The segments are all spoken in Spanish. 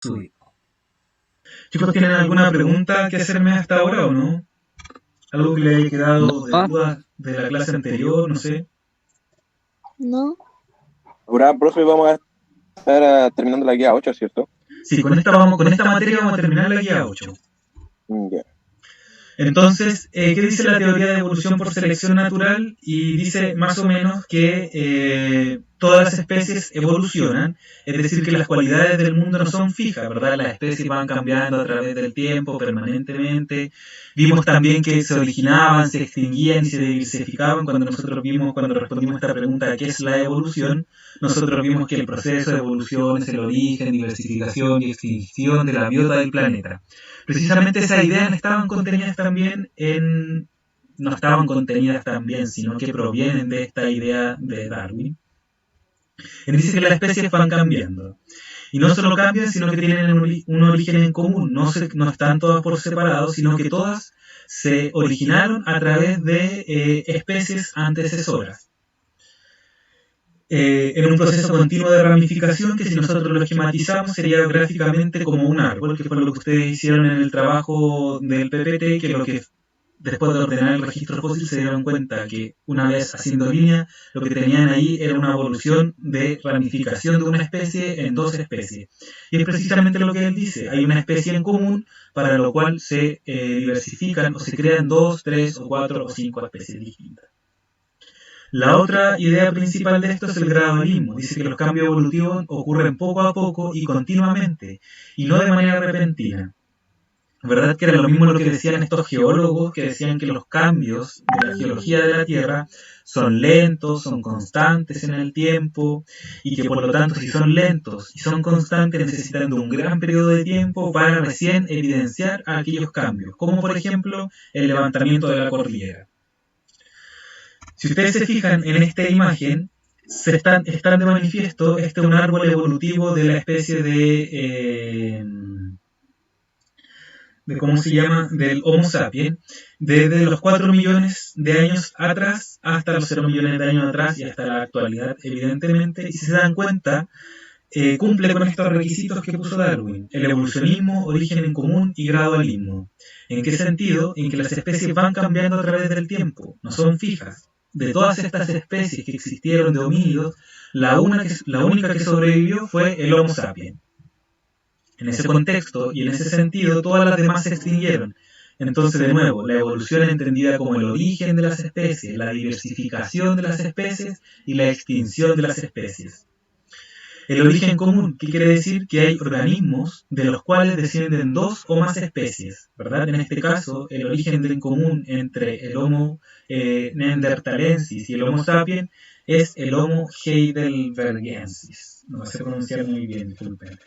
subir. Chicos, ¿tienen alguna pregunta que hacerme hasta ahora o no? ¿Algo que le haya quedado de duda de la clase anterior? No sé. No. Ahora, profe, vamos a estar terminando la guía 8, ¿cierto? Sí, con esta materia vamos a terminar la guía 8. Ya. Entonces, ¿qué dice la teoría de evolución por selección natural? Y dice más o menos que todas las especies evolucionan, es decir, que las cualidades del mundo no son fijas, ¿verdad? Las especies van cambiando a través del tiempo permanentemente. Vimos también que se originaban, se extinguían y se diversificaban. Cuando respondimos a esta pregunta, ¿qué es la evolución? Nosotros vimos que el proceso de evolución es el origen, diversificación y extinción de la biota del planeta. Precisamente esas ideas no estaban contenidas también, sino que provienen de esta idea de Darwin. Él dice que las especies van cambiando. Y no solo cambian, sino que tienen un origen en común. No están todas por separado, sino que todas se originaron a través de especies antecesoras. En un proceso continuo de ramificación que si nosotros lo esquematizamos sería gráficamente como un árbol, que fue lo que ustedes hicieron en el trabajo del PPT, que lo que después de ordenar el registro fósil se dieron cuenta que una vez haciendo línea, lo que tenían ahí era una evolución de ramificación de una especie en dos especies. Y es precisamente lo que él dice, hay una especie en común para lo cual se diversifican o se crean 2, 3 o 4 o 5 especies distintas. La otra idea principal de esto es el gradualismo. Dice que los cambios evolutivos ocurren poco a poco y continuamente, y no de manera repentina. ¿Verdad que era lo mismo lo que decían estos geólogos, que decían que los cambios de la geología de la Tierra son lentos, son constantes en el tiempo, y que por lo tanto si son lentos y son constantes necesitan de un gran periodo de tiempo para recién evidenciar aquellos cambios, como por ejemplo el levantamiento de la cordillera? Si ustedes se fijan en esta imagen, están de manifiesto un árbol evolutivo de la especie de ¿cómo se llama?, del Homo sapiens, desde los 4 millones de años atrás hasta los 0 millones de años atrás y hasta la actualidad, evidentemente, y si se dan cuenta, cumple con estos requisitos que puso Darwin: el evolucionismo, origen en común y gradualismo. ¿En qué sentido? En que las especies van cambiando a través del tiempo, no son fijas. De todas estas especies que existieron de homínidos, la única que sobrevivió fue el Homo sapiens. En ese contexto y en ese sentido, todas las demás se extinguieron. Entonces, de nuevo, la evolución entendida como el origen de las especies, la diversificación de las especies y la extinción de las especies. El origen común, ¿qué quiere decir? Que hay organismos de los cuales descienden dos o más especies, ¿verdad? En este caso, el origen en común entre el Homo neanderthalensis y el Homo sapiens es el Homo heidelbergensis. No sé pronunciar muy bien, disculpen.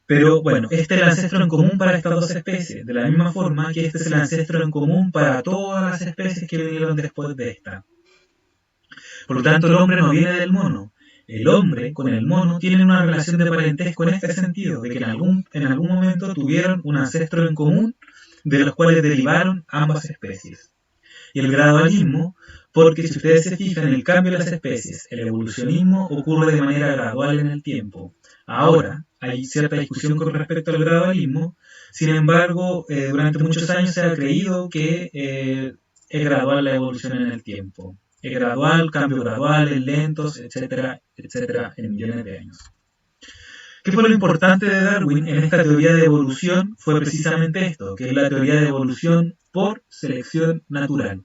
Pero bueno, este es el ancestro en común para estas dos especies, de la misma forma que este es el ancestro en común para todas las especies que vinieron después de esta. Por lo tanto, el hombre no viene del mono. El hombre con el mono tienen una relación de parentesco en este sentido, de que en algún momento tuvieron un ancestro en común de los cuales derivaron ambas especies. Y el gradualismo, porque si ustedes se fijan, el cambio de las especies, el evolucionismo ocurre de manera gradual en el tiempo. Ahora, hay cierta discusión con respecto al gradualismo, sin embargo, durante muchos años se ha creído que es gradual la evolución en el tiempo. Es gradual, cambios graduales, lentos, etcétera, etcétera, en millones de años. ¿Qué fue lo importante de Darwin en esta teoría de evolución? Fue precisamente esto, que es la teoría de evolución por selección natural.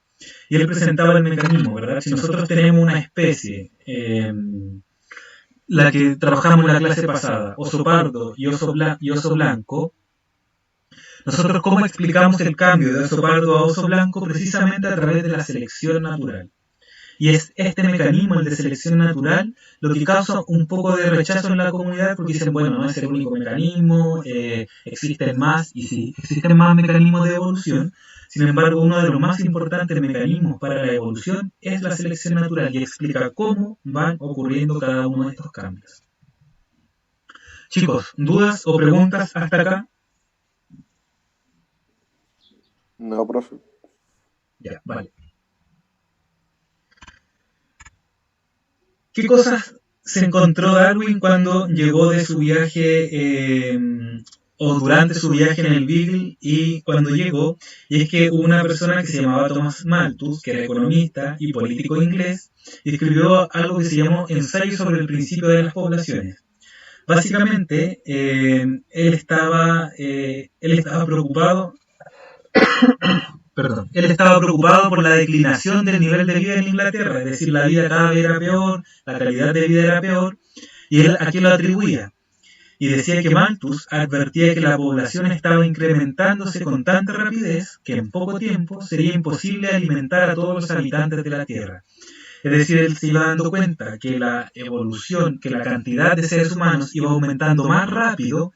Y él presentaba el mecanismo, ¿verdad? Si nosotros tenemos una especie, la que trabajamos en la clase pasada, oso pardo y oso blanco, nosotros ¿cómo explicamos el cambio de oso pardo a oso blanco? Precisamente a través de la selección natural. Y es este mecanismo, el de selección natural, lo que causa un poco de rechazo en la comunidad, porque dicen, bueno, no es el único mecanismo, existen más, y sí, existen más mecanismos de evolución. Sin embargo, uno de los más importantes mecanismos para la evolución es la selección natural y explica cómo van ocurriendo cada uno de estos cambios. Chicos, ¿dudas o preguntas hasta acá? No, profe. Ya, vale. ¿Qué cosas se encontró Darwin cuando llegó de su viaje, o durante su viaje en el Beagle, y cuando llegó, y es que hubo una persona que se llamaba Thomas Malthus, que era economista y político inglés, y escribió algo que se llamó Ensayo sobre el principio de las poblaciones. Básicamente, él estaba preocupado, él estaba preocupado por la declinación del nivel de vida en Inglaterra, es decir, la vida cada vez era peor, la calidad de vida era peor, y él a qué lo atribuía. Y decía que Malthus advertía que la población estaba incrementándose con tanta rapidez que en poco tiempo sería imposible alimentar a todos los habitantes de la Tierra. Es decir, él se iba dando cuenta que la evolución, que la cantidad de seres humanos iba aumentando más rápido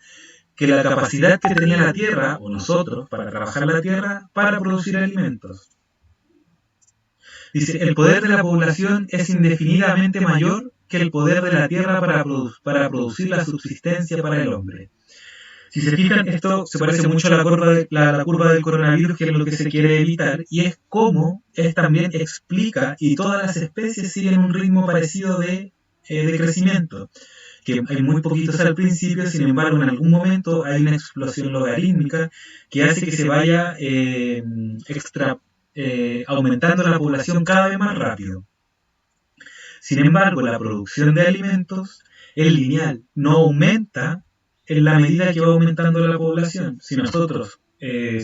que la capacidad que tenía la Tierra, o nosotros, para trabajar la Tierra, para producir alimentos. Dice, el poder de la población es indefinidamente mayor que el poder de la Tierra para producir la subsistencia para el hombre. Si se fijan, esto se parece mucho a la curva del coronavirus, que es lo que se quiere evitar, y es cómo también explica, y todas las especies siguen un ritmo parecido de crecimiento, que hay muy poquitos al principio, sin embargo en algún momento hay una explosión logarítmica que hace que se vaya aumentando la población cada vez más rápido. Sin embargo, la producción de alimentos es lineal, no aumenta en la medida que va aumentando la población. Si nosotros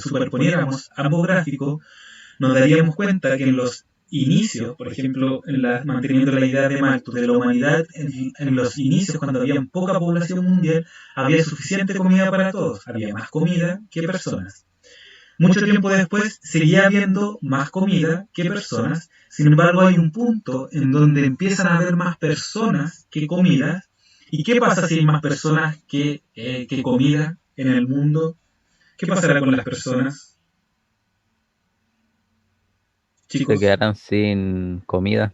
superponiéramos ambos gráficos, nos daríamos cuenta que en los inicios, por ejemplo, manteniendo la idea de Malthus de la humanidad, en los inicios, cuando había poca población mundial, había suficiente comida para todos, había más comida que personas. Mucho tiempo después seguía habiendo más comida que personas, sin embargo hay un punto en donde empiezan a haber más personas que comida. ¿Y qué pasa si hay más personas que comida en el mundo? ¿Qué pasará con las personas? Chicos, Se quedarán sin comida.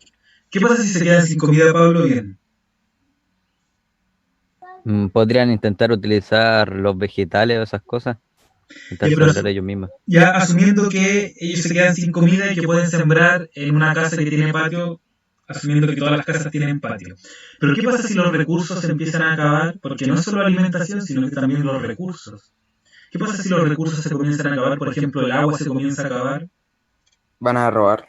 ¿qué pasa si se quedan sin comida, Pablo? Bien. Podrían intentar utilizar los vegetales o esas cosas. Intentar sembrar ellos mismos. Ya asumiendo que ellos se quedan sin comida y que pueden sembrar en una casa que tiene patio, asumiendo que todas las casas tienen patio. Pero ¿qué pasa si los recursos se empiezan a acabar? Porque no es solo alimentación, sino que también los recursos. ¿Qué pasa si los recursos se comienzan a acabar? Por ejemplo, el agua se comienza a acabar. Van a robar.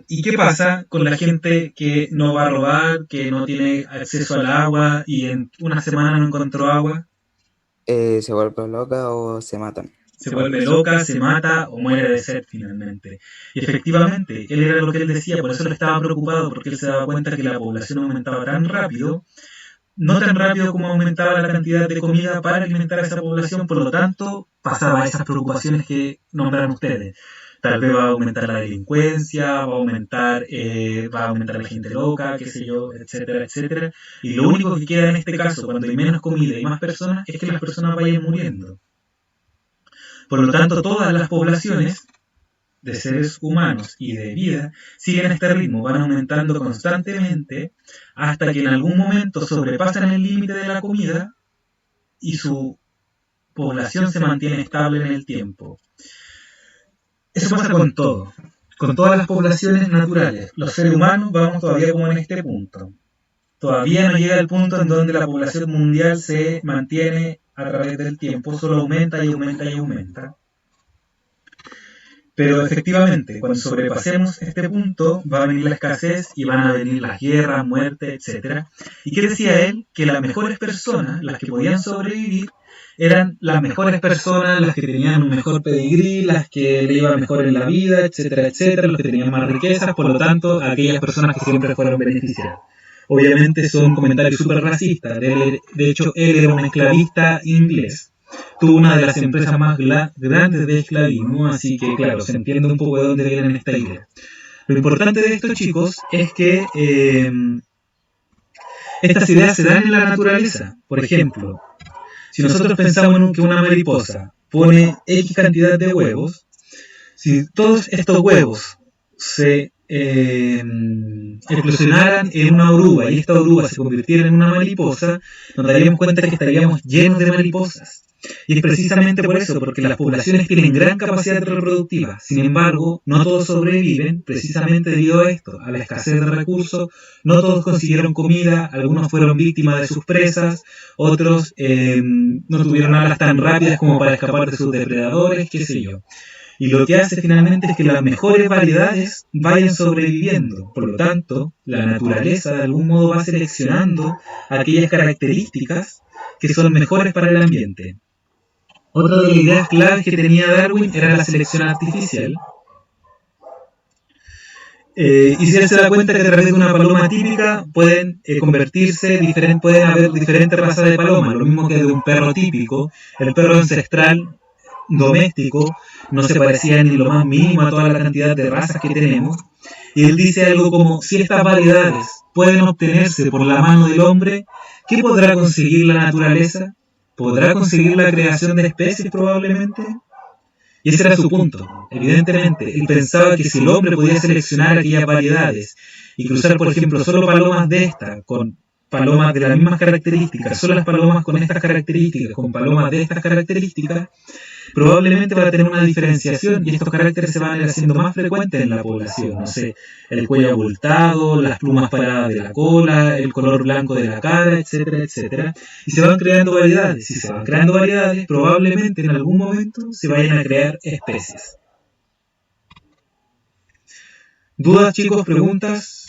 ¿Y qué pasa con la gente que no va a robar, que no tiene acceso al agua y en una semana no encontró agua? Se vuelve loca o se matan. Se vuelve loca, se mata o muere de sed finalmente. Y efectivamente, él era lo que él decía, por eso él estaba preocupado, porque él se daba cuenta que la población aumentaba tan rápido, no tan rápido como aumentaba la cantidad de comida para alimentar a esa población, por lo tanto, pasaba esas preocupaciones que nombraron ustedes. Tal vez va a aumentar la delincuencia, va a aumentar la gente loca, qué sé yo, etcétera, etcétera. Y lo único que queda en este caso, cuando hay menos comida y más personas, es que las personas vayan muriendo. Por lo tanto, todas las poblaciones de seres humanos y de vida siguen este ritmo, van aumentando constantemente hasta que en algún momento sobrepasan el límite de la comida y su población se mantiene estable en el tiempo. Eso pasa con todo, con todas las poblaciones naturales. Los seres humanos vamos todavía como en este punto. Todavía no llega el punto en donde la población mundial se mantiene a través del tiempo, solo aumenta y aumenta y aumenta. Pero efectivamente, cuando sobrepasemos este punto, va a venir la escasez y van a venir las guerras, muertes, etc. ¿Y qué decía él? Que las mejores personas, las que podían sobrevivir, eran las mejores personas, las que tenían un mejor pedigrí, las que le iba mejor en la vida, etcétera, etcétera, los que tenían más riquezas, por lo tanto, aquellas personas que siempre fueron beneficiadas. Obviamente son comentarios súper racistas. De hecho, él era un esclavista inglés. Tuvo una de las empresas más grandes de esclavismo, así que claro, se entiende un poco de dónde vienen esta idea. Lo importante de esto, chicos, es que estas ideas se dan en la naturaleza. Por ejemplo, si nosotros pensamos en que una mariposa pone X cantidad de huevos, si todos estos huevos se eclosionaran en una oruga y esta oruga se convirtiera en una mariposa, nos daríamos cuenta que estaríamos llenos de mariposas. Y es precisamente por eso, porque las poblaciones tienen gran capacidad reproductiva. Sin embargo, no todos sobreviven precisamente debido a esto, a la escasez de recursos. No todos consiguieron comida, algunos fueron víctimas de sus presas, otros no tuvieron alas tan rápidas como para escapar de sus depredadores, qué sé yo. Y lo que hace finalmente es que las mejores variedades vayan sobreviviendo. Por lo tanto, la naturaleza de algún modo va seleccionando aquellas características que son mejores para el ambiente. Otra de las ideas claves que tenía Darwin era la selección artificial. Y si él se da cuenta que a través de una paloma típica pueden pueden haber diferentes razas de paloma, lo mismo que de un perro típico. El perro ancestral doméstico no se parecía ni lo más mínimo a toda la cantidad de razas que tenemos. Y él dice algo como: si estas variedades pueden obtenerse por la mano del hombre, ¿qué podrá conseguir la naturaleza? ¿Podrá conseguir la creación de especies probablemente? Y ese era su punto. Evidentemente, él pensaba que si el hombre podía seleccionar aquellas variedades y cruzar, por ejemplo, solo palomas de estas con palomas de las mismas características, solo las palomas con estas características, con palomas de estas características, probablemente va a tener una diferenciación y estos caracteres se van a ir haciendo más frecuentes en la población. No sé, el cuello abultado, las plumas paradas de la cola, el color blanco de la cara, etcétera, etcétera. Y se van creando variedades. Si se van creando variedades, probablemente en algún momento se vayan a crear especies. ¿Dudas, chicos? ¿Preguntas?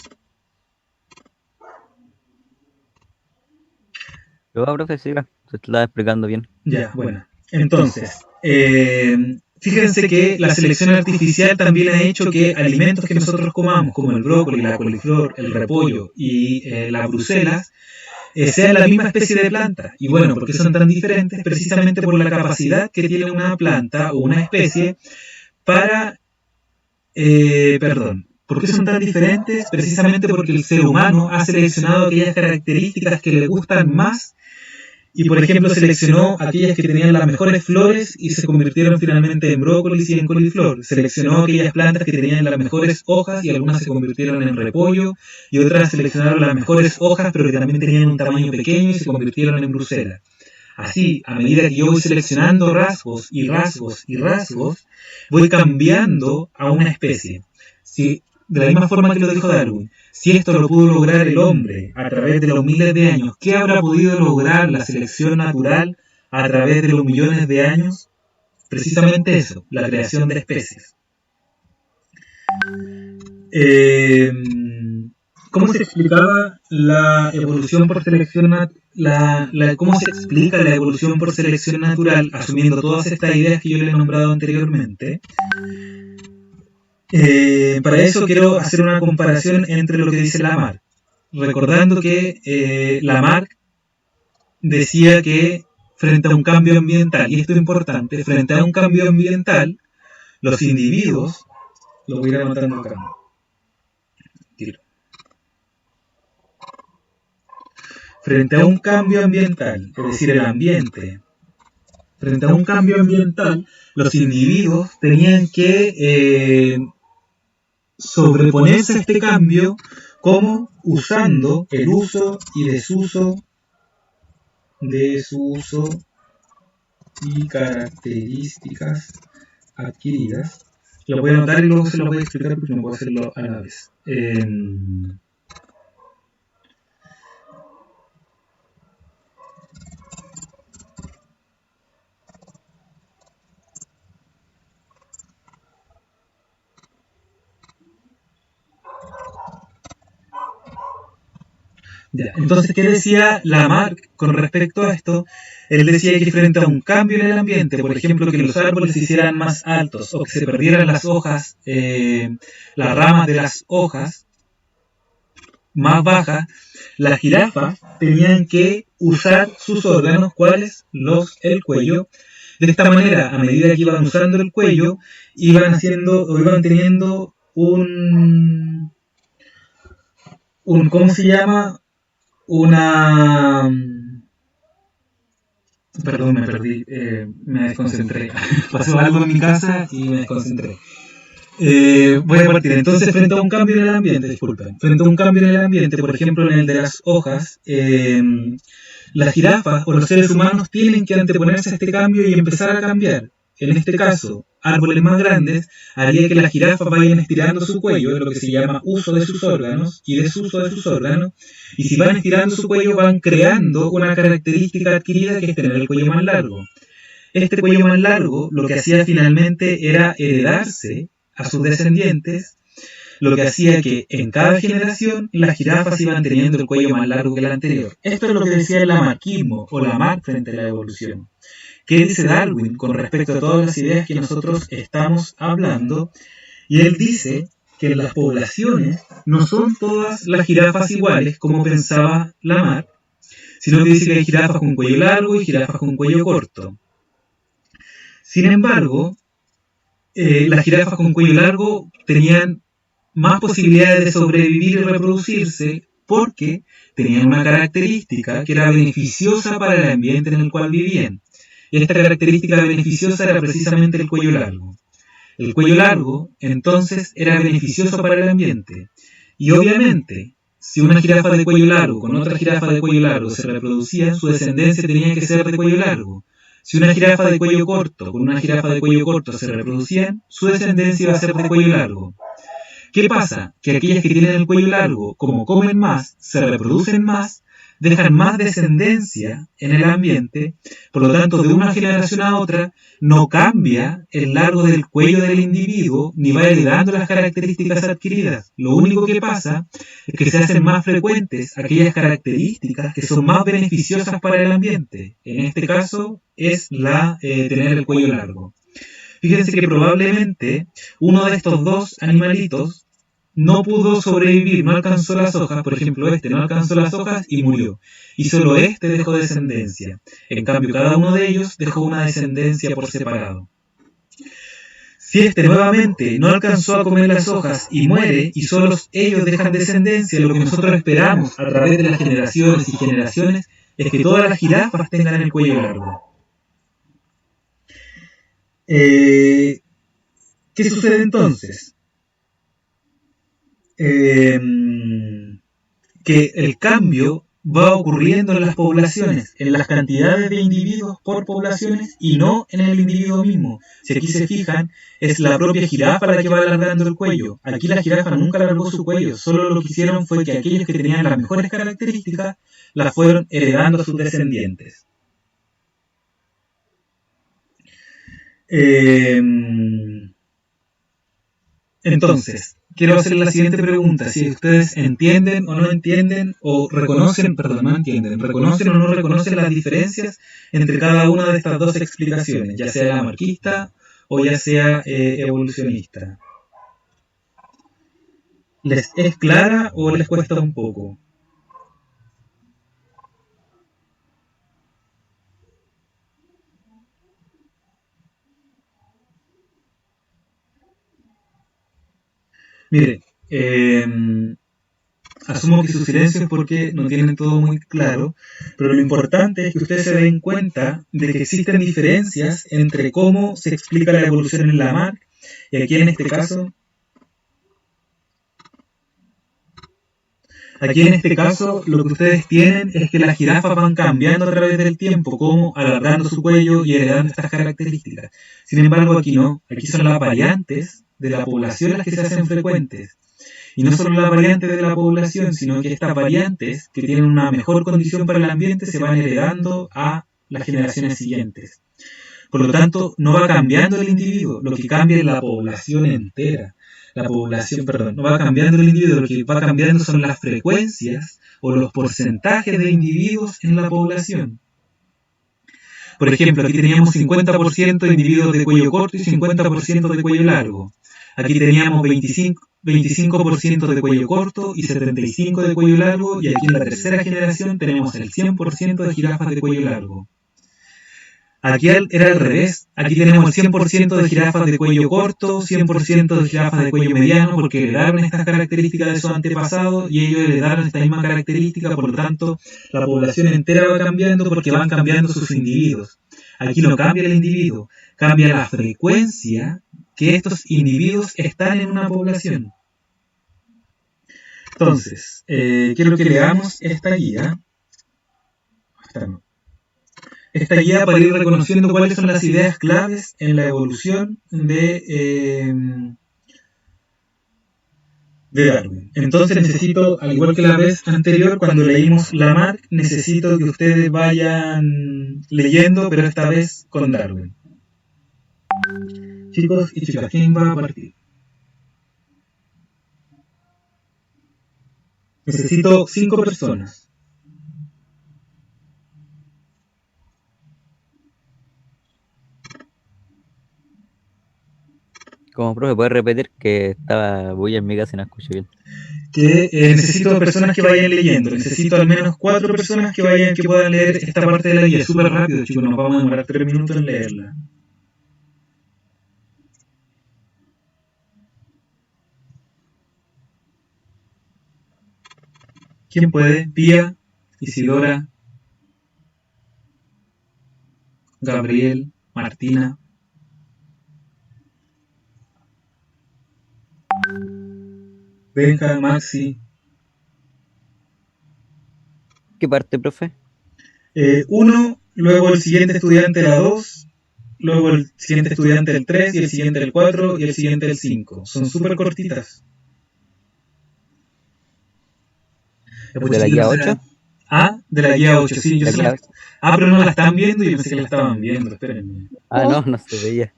Yo, profe, siga. Se está explicando bien. Ya, bueno. Entonces, fíjense que la selección artificial también ha hecho que alimentos que nosotros comamos, como el brócoli, la coliflor, el repollo y las bruselas, sean la misma especie de planta. Y bueno, ¿por qué son tan diferentes? Precisamente por la capacidad que tiene una planta o una especie para... ¿Por qué son tan diferentes? Precisamente porque el ser humano ha seleccionado aquellas características que le gustan más y, por ejemplo, seleccionó aquellas que tenían las mejores flores y se convirtieron finalmente en brócolis y en coliflor. Seleccionó aquellas plantas que tenían las mejores hojas y algunas se convirtieron en repollo y otras seleccionaron las mejores hojas pero que también tenían un tamaño pequeño y se convirtieron en brusela. Así, a medida que yo voy seleccionando rasgos y rasgos y rasgos, voy cambiando a una especie. Si, de la misma forma que lo dijo Darwin, si esto lo pudo lograr el hombre a través de los miles de años, ¿qué habrá podido lograr la selección natural a través de los millones de años? Precisamente eso, la creación de especies. ¿Cómo se explicaba la evolución por selección cómo se explica la evolución por selección natural, asumiendo todas estas ideas que yo le he nombrado anteriormente? Para eso quiero hacer una comparación entre lo que dice Lamarck, recordando que Lamarck decía que frente a un cambio ambiental, y esto es importante, frente a un cambio ambiental, los individuos, lo voy a ir anotando acá, frente a un cambio ambiental, es decir, el ambiente, frente a un cambio ambiental, los individuos tenían que sobreponerse a este cambio, como usando el uso y desuso y características adquiridas. Lo voy a anotar y luego se lo voy a explicar porque no puedo hacerlo a la vez. Ya, entonces, ¿qué decía Lamarck con respecto a esto? Él decía que frente a un cambio en el ambiente, por ejemplo, que los árboles se hicieran más altos o que se perdieran las hojas, las ramas de las hojas más bajas, las jirafas tenían que usar sus órganos, ¿cuáles? El cuello. De esta manera, a medida que iban usando el cuello, iban teniendo ¿cómo se llama? Perdón, me perdí, me desconcentré. Pasó algo en mi casa y me desconcentré. Voy a partir. Entonces, frente a un cambio en el ambiente, por ejemplo, en el de las hojas, las jirafas o los seres humanos tienen que anteponerse a este cambio y empezar a cambiar. En este caso, árboles más grandes haría que las jirafas vayan estirando su cuello, lo que se llama uso de sus órganos y desuso de sus órganos, y si van estirando su cuello van creando una característica adquirida que es tener el cuello más largo. Este cuello más largo lo que hacía finalmente era heredarse a sus descendientes, lo que hacía que en cada generación las jirafas iban teniendo el cuello más largo que el anterior. Esto es lo que decía el lamarquismo o Lamarck frente a la evolución. ¿Qué dice Darwin con respecto a todas las ideas que nosotros estamos hablando? Y él dice que en las poblaciones no son todas las jirafas iguales, como pensaba Lamarck, sino que dice que hay jirafas con cuello largo y jirafas con cuello corto. Sin embargo, las jirafas con cuello largo tenían más posibilidades de sobrevivir y reproducirse porque tenían una característica que era beneficiosa para el ambiente en el cual vivían. Y esta característica beneficiosa era precisamente el cuello largo. El cuello largo, entonces, era beneficioso para el ambiente. Y obviamente, si una jirafa de cuello largo con otra jirafa de cuello largo se reproducían, su descendencia tenía que ser de cuello largo. Si una jirafa de cuello corto con una jirafa de cuello corto se reproducían, su descendencia iba a ser de cuello largo. ¿Qué pasa? Que aquellas que tienen el cuello largo, como comen más, se reproducen más, dejan más descendencia en el ambiente, por lo tanto de una generación a otra no cambia el largo del cuello del individuo ni va heredando las características adquiridas. Lo único que pasa es que se hacen más frecuentes aquellas características que son más beneficiosas para el ambiente. En este caso es la tener el cuello largo. Fíjense que probablemente uno de estos dos animalitos no pudo sobrevivir, no alcanzó las hojas, por ejemplo este no alcanzó las hojas y murió, y solo este dejó descendencia. En cambio cada uno de ellos dejó una descendencia por separado. Si este nuevamente no alcanzó a comer las hojas y muere, y solo ellos dejan descendencia, lo que nosotros esperamos a través de las generaciones y generaciones es que todas las jirafas tengan el cuello largo. ¿Qué sucede entonces? Que el cambio va ocurriendo en las poblaciones, en las cantidades de individuos por poblaciones y no en el individuo mismo. Si aquí se fijan, es la propia jirafa la que va alargando el cuello. Aquí la jirafa nunca alargó su cuello, solo lo que hicieron fue que aquellos que tenían las mejores características las fueron heredando a sus descendientes. Entonces, quiero hacer la siguiente pregunta, si ustedes entienden o no entienden, o reconocen, reconocen o no reconocen las diferencias entre cada una de estas dos explicaciones, ya sea lamarquista o ya sea evolucionista. ¿Les es clara o les cuesta un poco? Mire, asumo que su silencio es porque no tienen todo muy claro, pero lo importante es que ustedes se den cuenta de que existen diferencias entre cómo se explica la evolución en Lamarck, y aquí en este caso lo que ustedes tienen es que las jirafas van cambiando a través del tiempo, como alargando su cuello y heredando estas características. Sin embargo, aquí no, aquí son las variantes de la población las que se hacen frecuentes. Y no solo las variantes de la población, sino que estas variantes que tienen una mejor condición para el ambiente se van heredando a las generaciones siguientes. Por lo tanto, no va cambiando el individuo, lo que cambia es la población entera. No va cambiando el individuo, lo que va cambiando son las frecuencias o los porcentajes de individuos en la población. Por ejemplo, aquí teníamos 50% de individuos de cuello corto y 50% de cuello largo. Aquí teníamos 25% de cuello corto y 75% de cuello largo, y aquí en la tercera generación tenemos el 100% de jirafas de cuello largo. Aquí era al revés, aquí tenemos el 100% de jirafas de cuello corto, 100% de jirafas de cuello mediano, porque heredaron estas características de sus antepasados y ellos heredaron esta misma característica, por lo tanto la población entera va cambiando porque van cambiando sus individuos. Aquí no cambia el individuo, cambia la frecuencia que estos individuos están en una población. Entonces, quiero que leamos esta guía. Esta no. Esta guía para ir reconociendo cuáles son las ideas claves en la evolución de Darwin. Entonces necesito, al igual que la vez anterior, cuando leímos Lamarck, necesito que ustedes vayan leyendo, pero esta vez con Darwin. Chicos y chicas, ¿quién va a partir? Necesito 5 personas. Como profe, ¿puedes repetir que estaba bulla en mi casa y no escucho bien? Que necesito personas que vayan leyendo. Necesito al menos 4 personas que puedan leer esta parte de la guía. Súper rápido, chicos, nos vamos a demorar 3 minutos en leerla. ¿Quién puede? Pía, Isidora, Gabriel, Martina. Benja, Maxi. ¿Qué parte, profe? 1, luego el siguiente estudiante la 2, luego el siguiente estudiante el 3, y el siguiente el 4, y el siguiente el 5. Son súper cortitas. ¿De la guía 8? Ah, de la guía 8, sí. La guía 8. Pero no la están viendo y yo pensé que la estaban viendo, espérenme. Ah, no se veía.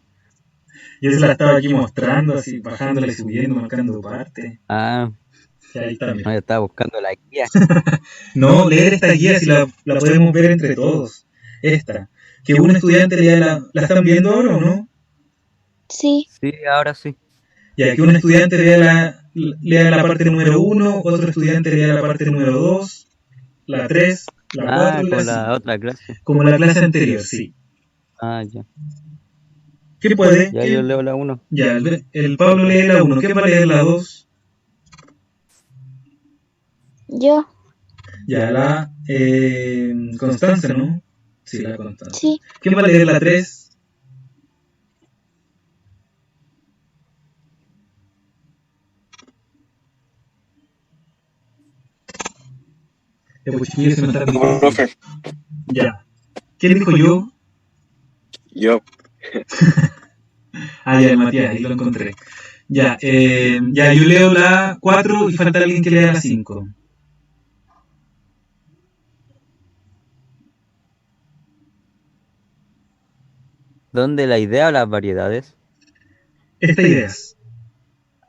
Yo se la estaba aquí mostrando, así, bajándola y subiendo, marcando parte. Ah, Y ahí está, no, yo estaba buscando la guía. No, leer esta guía si la podemos ver entre todos. Esta. Que un estudiante lea ¿la están viendo ahora o no? Sí. Sí, ahora sí. Ya, que un estudiante lea la parte número 1, otro estudiante lea la parte número 2, la 3, la 4 y con la 5. la otra clase. Como la clase anterior, sí. Ah, ya. ¿Qué puede? Ya yo leo la 1. Ya, el Pablo lee la 1. ¿Qué va a leer la 2? Yo. Ya, la Constanza, ¿no? Sí, la Constanza. Sí. ¿Quién va a leer la 3? Ya, pues chiquillos, se me está difícil. Profe, Ya. ¿Quién dijo yo? yo. Ah, ya, el Matías, ahí lo encontré. Ya, ya, yo leo la 4 y falta alguien que lea la 5. ¿Dónde la idea o las variedades? Esta idea es.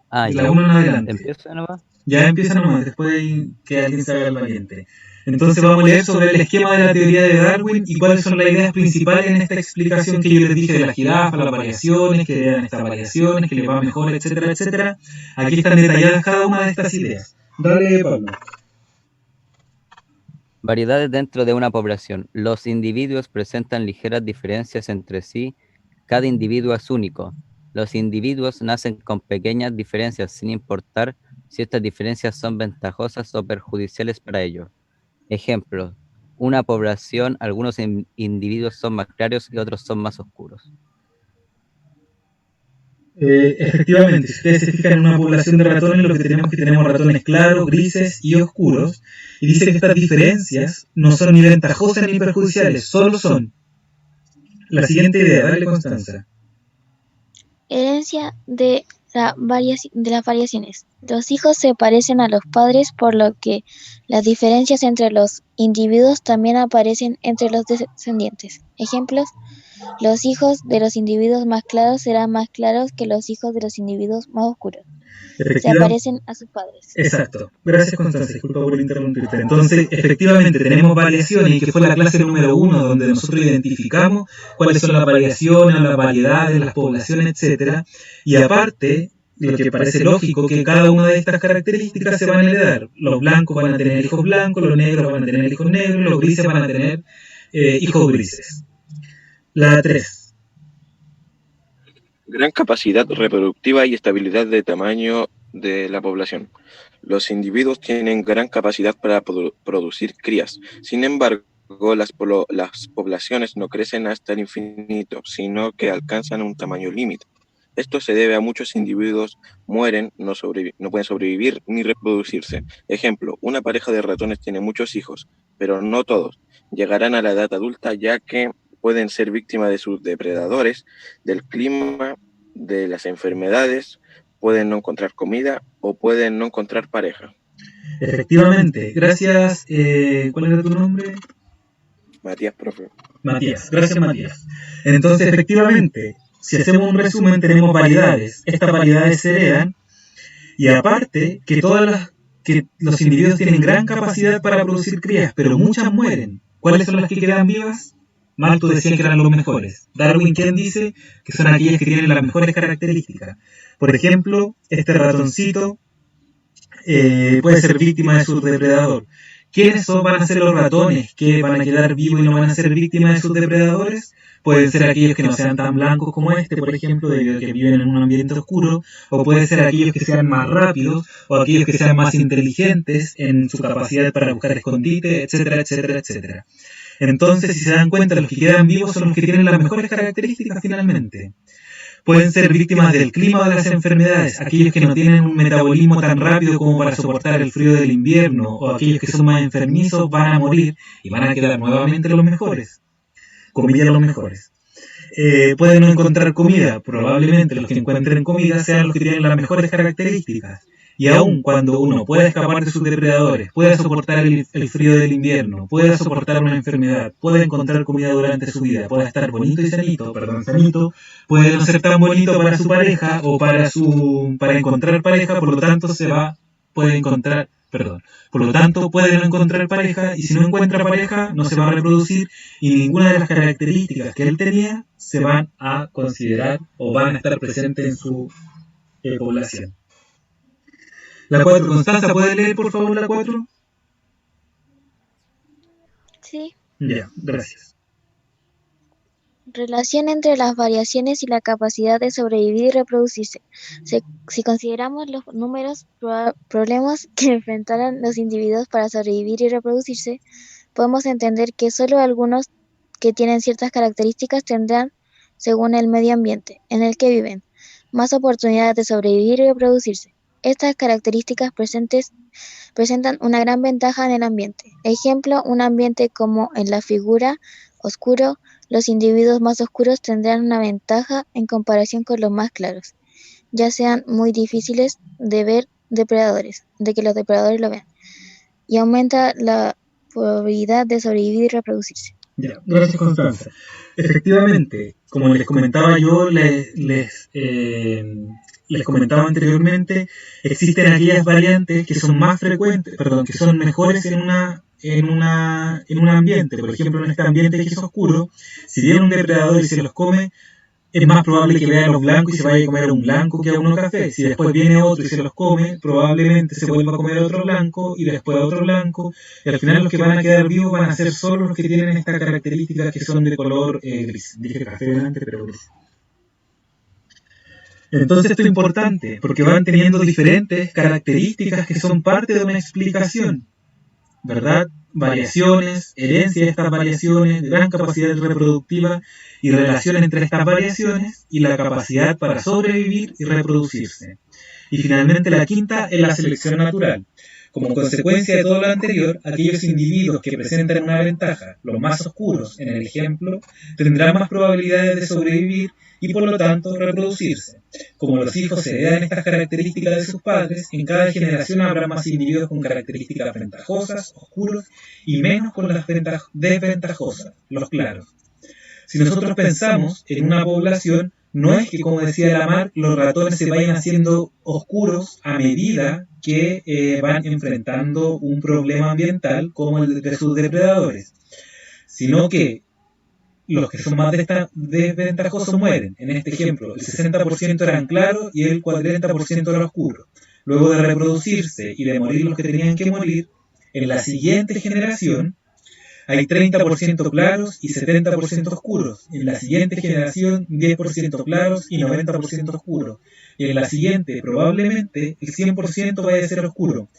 Ah, De ya. la 1 en adelante. ¿Empieza nomás? Ya empieza nomás, después que alguien se haga el valiente. Entonces vamos a leer sobre el esquema de la teoría de Darwin y cuáles son las ideas principales en esta explicación que yo les dije de las jirafas, las variaciones, que eran estas variaciones, que les va mejor, etcétera, etcétera. Aquí están detalladas cada una de estas ideas. Dale, Pablo. Variedades dentro de una población. Los individuos presentan ligeras diferencias entre sí. Cada individuo es único. Los individuos nacen con pequeñas diferencias sin importar si estas diferencias son ventajosas o perjudiciales para ellos. Ejemplo, una población, algunos individuos son más claros y otros son más oscuros. Efectivamente, si ustedes se fijan en una población de ratones, lo que tenemos ratones claros, grises y oscuros, y dice que estas diferencias no son ni ventajosas ni perjudiciales, solo son. La siguiente idea, dale, Constanza. Herencia de las variaciones. Los hijos se parecen a los padres, por lo que las diferencias entre los individuos también aparecen entre los descendientes. Ejemplos: los hijos de los individuos más claros serán más claros que los hijos de los individuos más oscuros. Se parecen a sus padres. Exacto. Gracias, Constanza. Disculpa por interrumpirte. Entonces, efectivamente, tenemos variaciones, y que fue la clase número 1, donde nosotros identificamos cuáles son las variaciones, las variedades, las poblaciones, etcétera. Y aparte, lo que parece lógico, que cada una de estas características se van a heredar. Los blancos van a tener hijos blancos, los negros van a tener hijos negros, los grises van a tener hijos grises. La 3. Gran capacidad reproductiva y estabilidad de tamaño de la población. Los individuos tienen gran capacidad para producir crías. Sin embargo, las poblaciones no crecen hasta el infinito, sino que alcanzan un tamaño límite. Esto se debe a muchos individuos mueren, no pueden sobrevivir ni reproducirse. Ejemplo, una pareja de ratones tiene muchos hijos, pero no todos. Llegarán a la edad adulta ya que pueden ser víctimas de sus depredadores, del clima, de las enfermedades, pueden no encontrar comida o pueden no encontrar pareja. Efectivamente, gracias. ¿Cuál era tu nombre? Matías, profe. Matías, gracias Matías. Entonces, efectivamente, si hacemos un resumen, tenemos variedades. Estas variedades se heredan y aparte que que los individuos tienen gran capacidad para producir crías, pero muchas mueren. ¿Cuáles son las que quedan vivas? Malthus decía que eran los mejores. Darwin, ¿quién dice? Que son aquellas que tienen las mejores características. Por ejemplo, este ratoncito puede ser víctima de su depredador. ¿Quiénes van a ser los ratones que van a quedar vivos y no van a ser víctimas de sus depredadores? Pueden ser aquellos que no sean tan blancos como este, por ejemplo, debido a que viven en un ambiente oscuro, o puede ser aquellos que sean más rápidos, o aquellos que sean más inteligentes en su capacidad para buscar escondite, etcétera, etcétera, etcétera. Entonces, si se dan cuenta, los que quedan vivos son los que tienen las mejores características finalmente. Pueden ser víctimas del clima o de las enfermedades, aquellos que no tienen un metabolismo tan rápido como para soportar el frío del invierno, o aquellos que son más enfermizos van a morir y van a quedar nuevamente los mejores, comillas los mejores. Pueden no encontrar comida, probablemente los que encuentren comida sean los que tienen las mejores características. Y aun cuando uno pueda escapar de sus depredadores, pueda soportar el frío del invierno, pueda soportar una enfermedad, pueda encontrar comida durante su vida, pueda estar bonito y sanito, puede no ser tan bonito para su pareja o para encontrar pareja, por lo tanto puede no encontrar pareja, y si no encuentra pareja no se va a reproducir, y ninguna de las características que él tenía se van a considerar o van a estar presentes en su población. La 4, Constanza, ¿puedes leer por favor la 4? Sí. Ya, gracias. Relación entre las variaciones y la capacidad de sobrevivir y reproducirse. Si consideramos los números problemas que enfrentarán los individuos para sobrevivir y reproducirse, podemos entender que solo algunos que tienen ciertas características tendrán, según el medio ambiente en el que viven, más oportunidades de sobrevivir y reproducirse. Estas características presentan una gran ventaja en el ambiente. Ejemplo, un ambiente como en la figura oscuro, los individuos más oscuros tendrán una ventaja en comparación con los más claros, ya sean muy difíciles de ver de que los depredadores lo vean, y aumenta la probabilidad de sobrevivir y reproducirse. Ya, gracias Constanza. Efectivamente, como les comentaba yo, les comentaba anteriormente, existen aquellas variantes que son más frecuentes, que son mejores en un ambiente. Por ejemplo, en este ambiente que es oscuro, si viene un depredador y se los come, es más probable que vea a los blancos y se vaya a comer a un blanco que a uno café. Si después viene otro y se los come, probablemente se vuelva a comer a otro blanco y después a otro blanco. Y al final los que van a quedar vivos van a ser solo los que tienen estas características que son de color gris. Dije café delante, pero gris. Entonces esto es importante porque van teniendo diferentes características que son parte de una explicación, ¿verdad? Variaciones, herencia de estas variaciones, gran capacidad reproductiva y relación entre estas variaciones y la capacidad para sobrevivir y reproducirse. Y finalmente la quinta es la selección natural. Como consecuencia de todo lo anterior, aquellos individuos que presentan una ventaja, los más oscuros en el ejemplo, tendrán más probabilidades de sobrevivir y por lo tanto reproducirse. Como los hijos heredan estas características de sus padres, en cada generación habrá más individuos con características ventajosas, oscuros, y menos con las desventajosas, los claros. Si nosotros pensamos en una población, no es que, como decía Lamarck, los ratones se vayan haciendo oscuros a medida que van enfrentando un problema ambiental como el de sus depredadores, sino que los que son más desventajosos mueren. En este ejemplo, el 60% eran claros y el 40% era oscuro. Luego de reproducirse y de morir los que tenían que morir, en la siguiente generación hay 30% claros y 70% oscuros. En la siguiente generación, 10% claros y 90% oscuros. Y en la siguiente, probablemente, el 100% vaya a ser oscuro.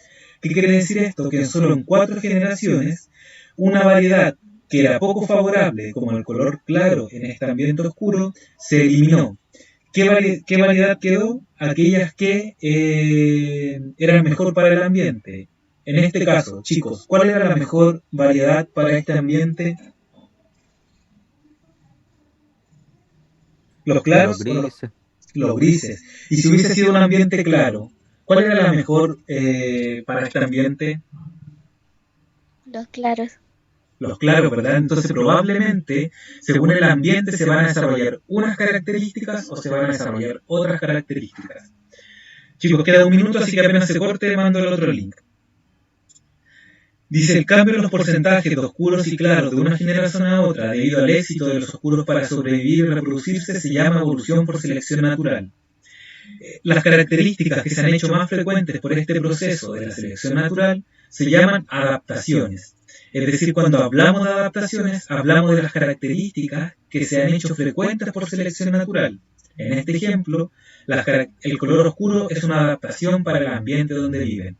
¿Qué quiere decir esto? Que solo en 4 generaciones, una variedad que era poco favorable, como el color claro en este ambiente oscuro, se eliminó. ¿Qué variedad quedó? Aquellas que eran mejor para el ambiente. En este caso, chicos, ¿cuál era la mejor variedad para este ambiente? ¿Los Los claros o grises. los grises? Y si hubiese sido un ambiente claro, ¿cuál era la mejor para este ambiente? Los claros. Los claros, ¿verdad? Entonces probablemente, según el ambiente, se van a desarrollar unas características o se van a desarrollar otras características. Chicos, queda un minuto, así que apenas se corte, mando el otro link. Dice, el cambio en los porcentajes de oscuros y claros de una generación a otra debido al éxito de los oscuros para sobrevivir y reproducirse se llama evolución por selección natural. Las características que se han hecho más frecuentes por este proceso de la selección natural se llaman adaptaciones. Es decir, cuando hablamos de adaptaciones, hablamos de las características que se han hecho frecuentes por selección natural. En este ejemplo, el color oscuro es una adaptación para el ambiente donde viven.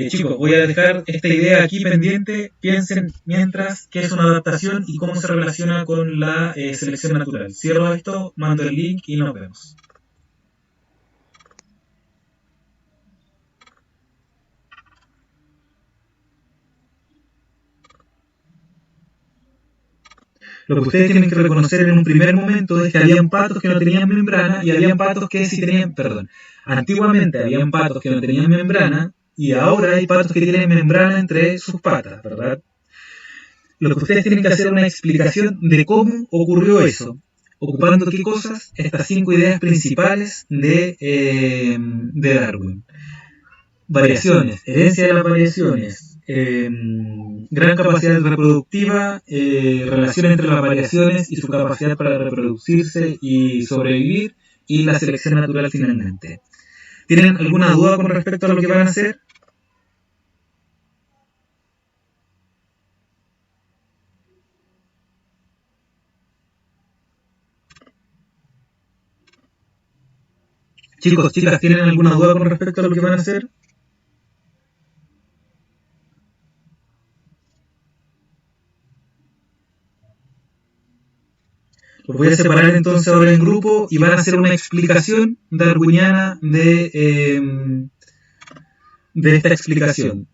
Chicos, voy a dejar esta idea aquí pendiente. Piensen mientras qué es una adaptación y cómo se relaciona con la selección natural. Cierro esto, mando el link y nos vemos. Lo que ustedes tienen que reconocer en un primer momento es que habían patos que no tenían membrana y habían patos que sí tenían, perdón, antiguamente habían patos que no tenían membrana y ahora hay patos que tienen membrana entre sus patas, ¿verdad? Lo que ustedes tienen que hacer es una explicación de cómo ocurrió eso, ocupando qué cosas, estas 5 ideas principales de Darwin. Variaciones, herencia de las variaciones, gran capacidad reproductiva, relación entre las variaciones y su capacidad para reproducirse y sobrevivir, y la selección natural finalmente. ¿Tienen alguna duda con respecto a lo que van a hacer? Chicos, chicas, ¿tienen alguna duda con respecto a lo que van a hacer? Los voy a separar entonces ahora en grupo y van a hacer una explicación darwiniana de esta explicación.